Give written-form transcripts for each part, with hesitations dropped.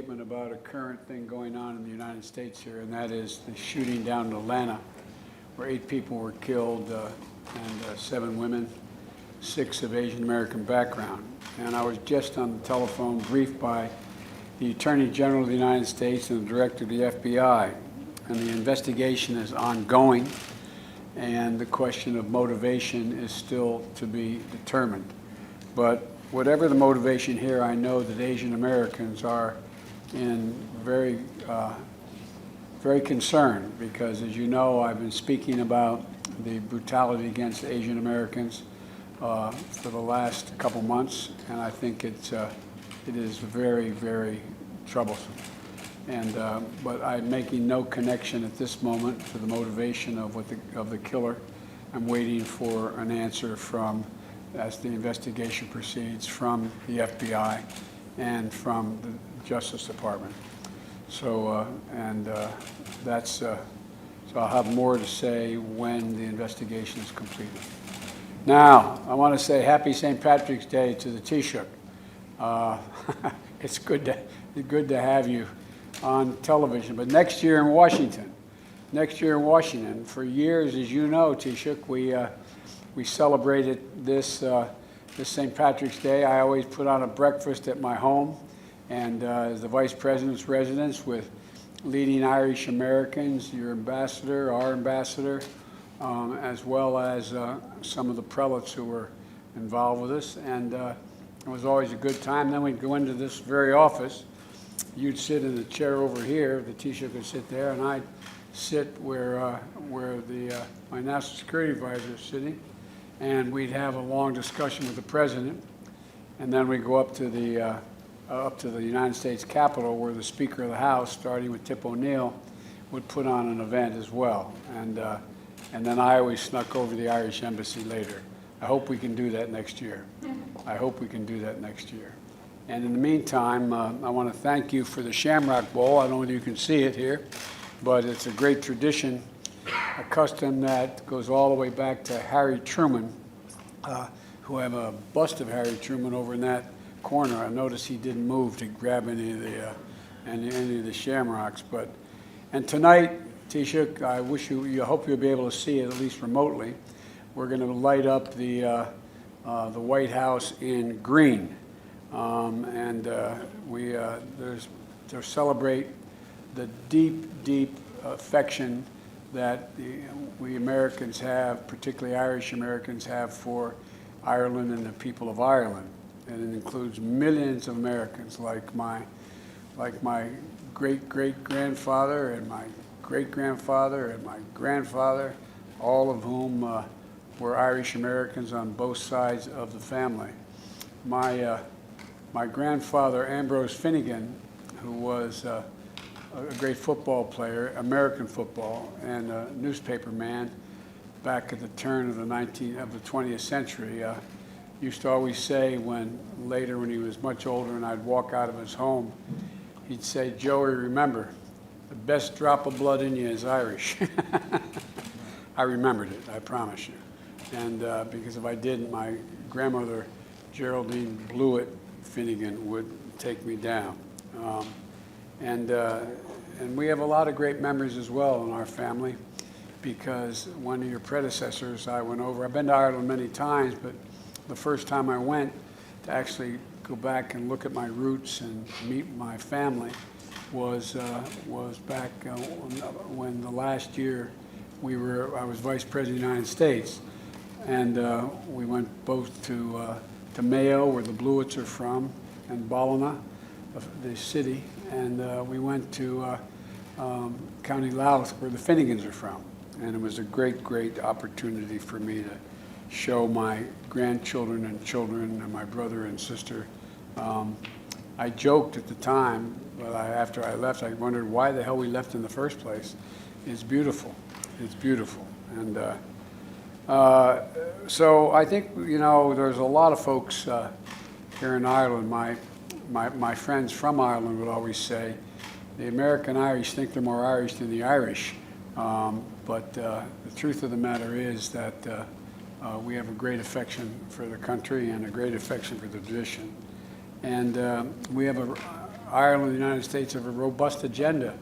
Statement about a current thing going on in the United States here, and that is the shooting down in Atlanta, where 8 people were killed and 7 women, 6 of Asian American background. And I was just on the telephone briefed by the Attorney General of the United States and the Director of the FBI, and the investigation is ongoing, and the question of motivation is still to be determined. But whatever the motivation here, I know that Asian Americans are very concerned, because, as you know, I've been speaking about the brutality against Asian Americans for the last couple months, and I think it is very, very troublesome. And but I'm making no connection at this moment to the motivation of the killer. I'm waiting for an answer from, as the investigation proceeds, from the FBI and from the Justice Department. So so I'll have more to say when the investigation is completed. Now, I want to say Happy St. Patrick's Day to the Taoiseach. It's good to have you on television. But next year in Washington, for years, as you know, Taoiseach, we celebrated this St. Patrick's Day. I always put on a breakfast at my home, and as the Vice President's residence with leading Irish Americans, your ambassador, our ambassador, as well as some of the prelates who were involved with us. And it was always a good time. Then we'd go into this very office. You'd sit in the chair over here, the Taoiseach would sit there, and I'd sit where my national security advisor is sitting, and we'd have a long discussion with the president, and then we'd go up to the United States Capitol, where the Speaker of the House, starting with Tip O'Neill, would put on an event as well, and then I always snuck over the Irish Embassy later. I hope we can do that next year. I hope we can do that next year. And in the meantime, I want to thank you for the Shamrock Bowl. I don't know whether you can see it here, but it's a great tradition, a custom that goes all the way back to Harry Truman, who have a bust of Harry Truman over in that corner. I noticed he didn't move to grab any of the shamrocks. And tonight, Taoiseach, I hope you'll be able to see it at least remotely. We're going to light up the White House in green. To celebrate the deep affection that we Americans have, particularly Irish Americans have, for Ireland and the people of Ireland. And it includes millions of Americans, like my great-great-grandfather and my great-grandfather and my grandfather, all of whom were Irish Americans on both sides of the family. My grandfather, Ambrose Finnegan, who was a great football player, American football, and a newspaper man back at the turn of the 20th century, used to always say, when he was much older and I'd walk out of his home, he'd say, "Joey, remember, the best drop of blood in you is Irish." I remembered it, I promise you. And because if I didn't, my grandmother, Geraldine Blewett Finnegan, would take me down. And we have a lot of great memories as well in our family, because one of your predecessors I went over. I've been to Ireland many times, but the first time I went to actually go back and look at my roots and meet my family was back when the last year I was Vice President of the United States, and we went both to Mayo, where the Blewetts are from, and Ballina, the city, and we went to County Louth, where the Finnegans are from. And it was a great opportunity for me to show my grandchildren and children and my brother and sister. I joked at the time, but after I left, I wondered why the hell we left in the first place. It's beautiful. It's beautiful. And so I think, there's a lot of folks here in Ireland. My friends from Ireland would always say, the American Irish think they're more Irish than the Irish. But the truth of the matter is that we have a great affection for the country and a great affection for the tradition. And we have Ireland and the United States have a robust agenda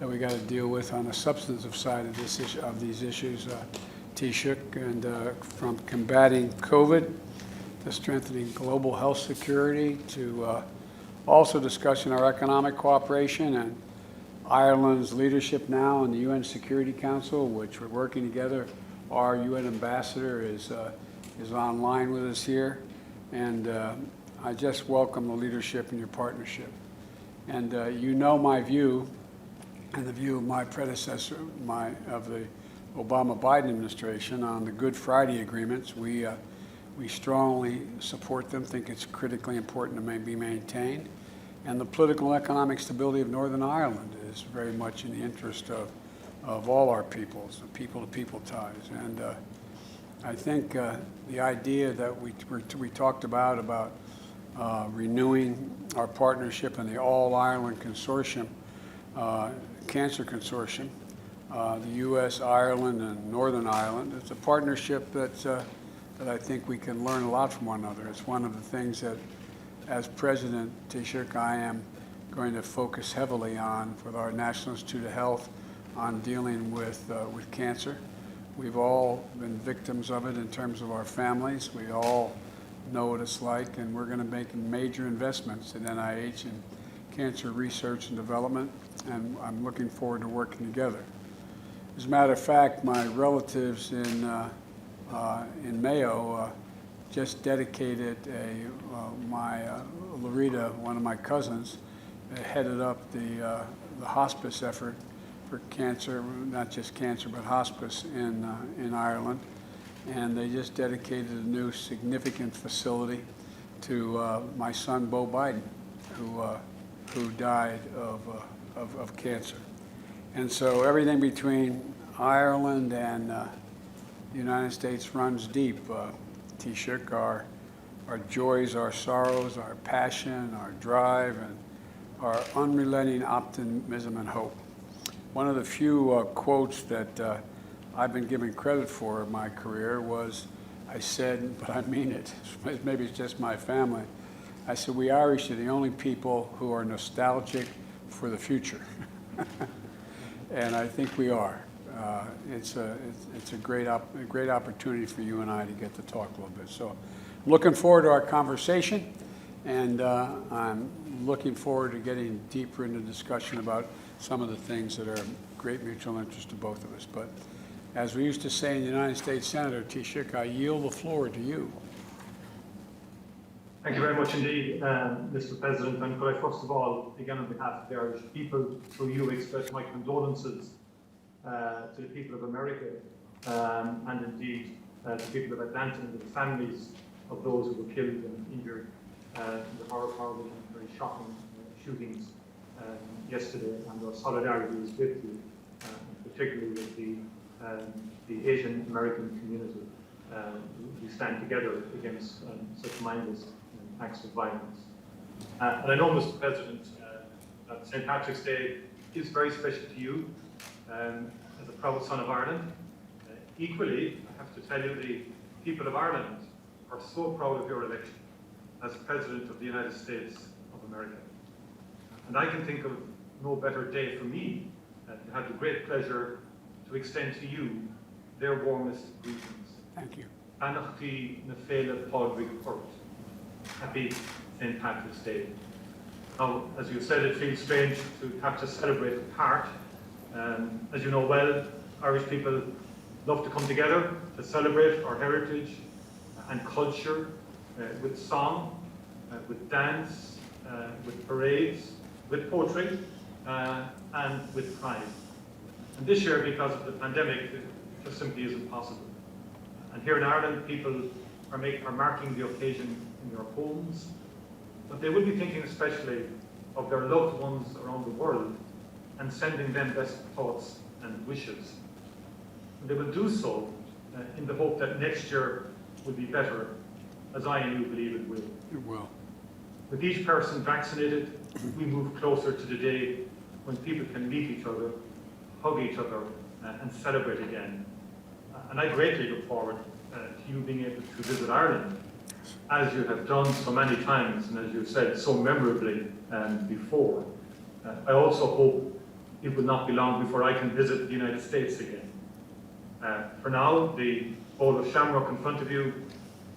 that we got to deal with on the substantive side of this issue, of these issues, Taoiseach, and from combating COVID to strengthening global health security to also discussing our economic cooperation and Ireland's leadership now in the UN Security Council, which we're working together. Our UN ambassador is online with us here, and I just welcome the leadership and your partnership. And you know my view, and the view of my predecessor, of the Obama-Biden administration on the Good Friday agreements. We strongly support them, think it's critically important to be maintained. And the political and economic stability of Northern Ireland is very much in the interest of all our peoples, the people-to-people ties. And I think the idea that we talked about renewing our partnership in the All-Ireland Consortium, Cancer Consortium, the U.S., Ireland, and Northern Ireland. It's a partnership that I think we can learn a lot from one another. It's one of the things that, as President Taoiseach, I am going to focus heavily on with our National Institute of Health on dealing with cancer. We've all been victims of it in terms of our families. We all know what it's like, and we're going to make major investments in NIH and cancer research and development, and I'm looking forward to working together. As a matter of fact, my relatives in Mayo just dedicated Loretta, one of my cousins, headed up the hospice effort for cancer, not just cancer, but hospice in Ireland. And they just dedicated a new significant facility to my son, Beau Biden, who died of cancer. And so everything between Ireland and the United States runs deep. Taoiseach, our joys, our sorrows, our passion, our drive, and our unrelenting optimism and hope. One of the few quotes that I've been given credit for in my career was, I said, but I mean it, maybe it's just my family, I said, we Irish are the only people who are nostalgic for the future. And I think we are. It's a great opportunity for you and I to get to talk a little bit. So I'm looking forward to our conversation, and I'm looking forward to getting deeper into discussion about some of the things that are of great mutual interest to both of us. But as we used to say in the United States Senator, Taoiseach, I yield the floor to you. Thank you very much indeed, Mr. President. And could I first of all, again on behalf of the Irish people, through you express my condolences to the people of America and indeed the people of Atlanta and the families of those who were killed and injured in the horrible and very shocking shootings yesterday. And our solidarity is with you, particularly with the Asian American community. We stand together against such mindless acts of violence. And I know, Mr. President, that St. Patrick's Day is very special to you as a proud son of Ireland. Equally, I have to tell you, the people of Ireland are so proud of your election as President of the United States of America. And I can think of no better day for me to have the great pleasure to extend to you their warmest greetings. Thank you. Anachti na féile Padraig Court. Happy St. Patrick's Day. Now, as you said, it feels strange to have to celebrate apart. As you know well, Irish people love to come together to celebrate our heritage and culture with song, with dance, with parades, with poetry, and with pride. And this year, because of the pandemic, it just simply isn't possible. And here in Ireland, people are marking the occasion in their homes, but they will be thinking especially of their loved ones around the world and sending them best thoughts and wishes. And they will do so in the hope that next year will be better, as I and you believe it will. It will. With each person vaccinated, we move closer to the day when people can meet each other, hug each other, and celebrate again. And I greatly look forward to you being able to visit Ireland as you have done so many times, and as you said so memorably before, I also hope it will not be long before I can visit the United States again. For now, the bowl of shamrock in front of you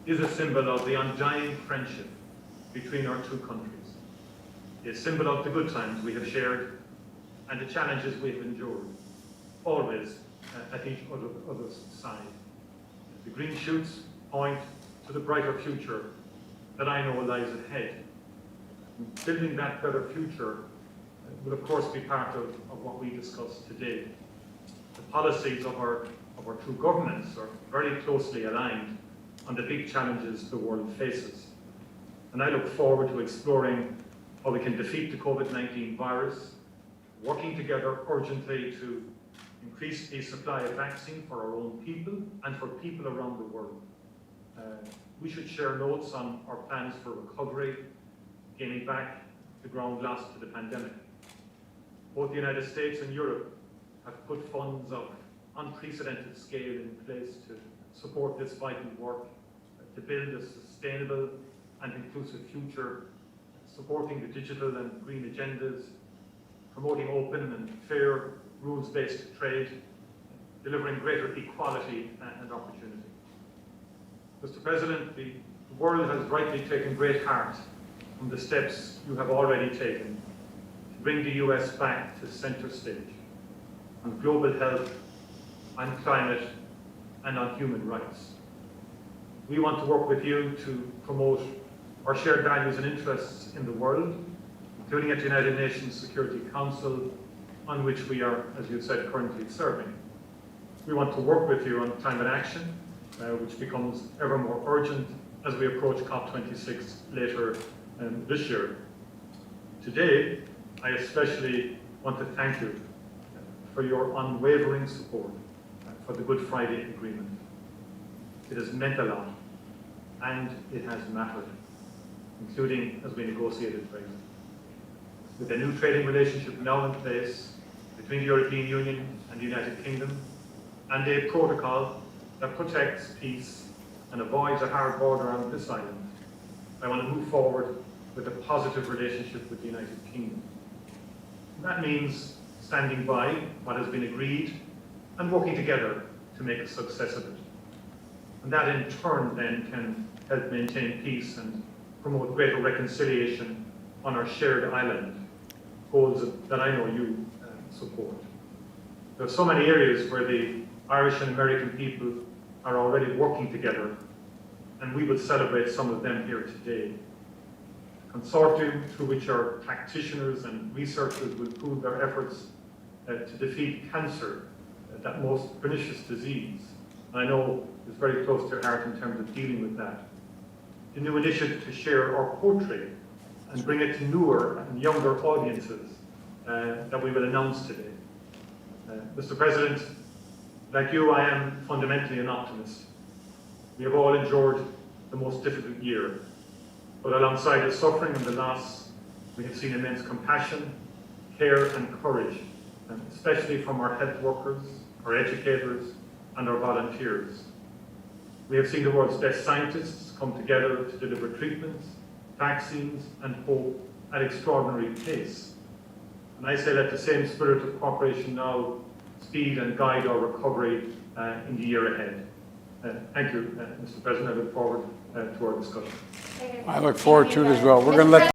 is a symbol of the undying friendship between our two countries, a symbol of the good times we have shared and the challenges we have endured, always at each other's side. The green shoots point to the brighter future that I know lies ahead. Building that better future will of course be part of what we discuss today. The policies of our two governments are very closely aligned on the big challenges the world faces. And I look forward to exploring how we can defeat the COVID-19 virus, working together urgently to increase the supply of vaccine for our own people and for people around the world. We should share notes on our plans for recovery, gaining back the ground lost to the pandemic. Both the United States and Europe have put funds of unprecedented scale in place to support this vital work, to build a sustainable and inclusive future, supporting the digital and green agendas, promoting open and fair rules-based trade, delivering greater equality and opportunity. Mr. President, the world has rightly taken great heart from the steps you have already taken to bring the US back to centre stage on global health, on climate, and on human rights. We want to work with you to promote our shared values and interests in the world, including at the United Nations Security Council, on which we are, as you said, currently serving. We want to work with you on climate action, which becomes ever more urgent as we approach COP26 later this year. Today, I especially want to thank you for your unwavering support for the Good Friday Agreement. It has meant a lot, and it has mattered, including as we negotiated Brexit. With a new trading relationship now in place between the European Union and the United Kingdom, and a protocol that protects peace and avoids a hard border on this island, I want to move forward with a positive relationship with the United Kingdom. That means standing by what has been agreed and working together to make a success of it. And that in turn then can help maintain peace and promote greater reconciliation on our shared island, goals that I know you support. There are so many areas where the Irish and American people are already working together, and we will celebrate some of them here today. A consortium through which our practitioners and researchers will pool their efforts to defeat cancer, that most pernicious disease. And I know is very close to your heart in terms of dealing with that. The new initiative to share our poetry and bring it to newer and younger audiences that we will announce today. Mr. President, like you, I am fundamentally an optimist. We have all endured the most difficult year, but alongside the suffering and the loss, we have seen immense compassion, care and courage, especially from our health workers, our educators, and our volunteers. We have seen the world's best scientists come together to deliver treatments, vaccines, and hope at extraordinary pace. And I say let the same spirit of cooperation now speed and guide our recovery in the year ahead. Thank you, Mr. President. I look forward to our discussion. I look forward to it as well. We're going to let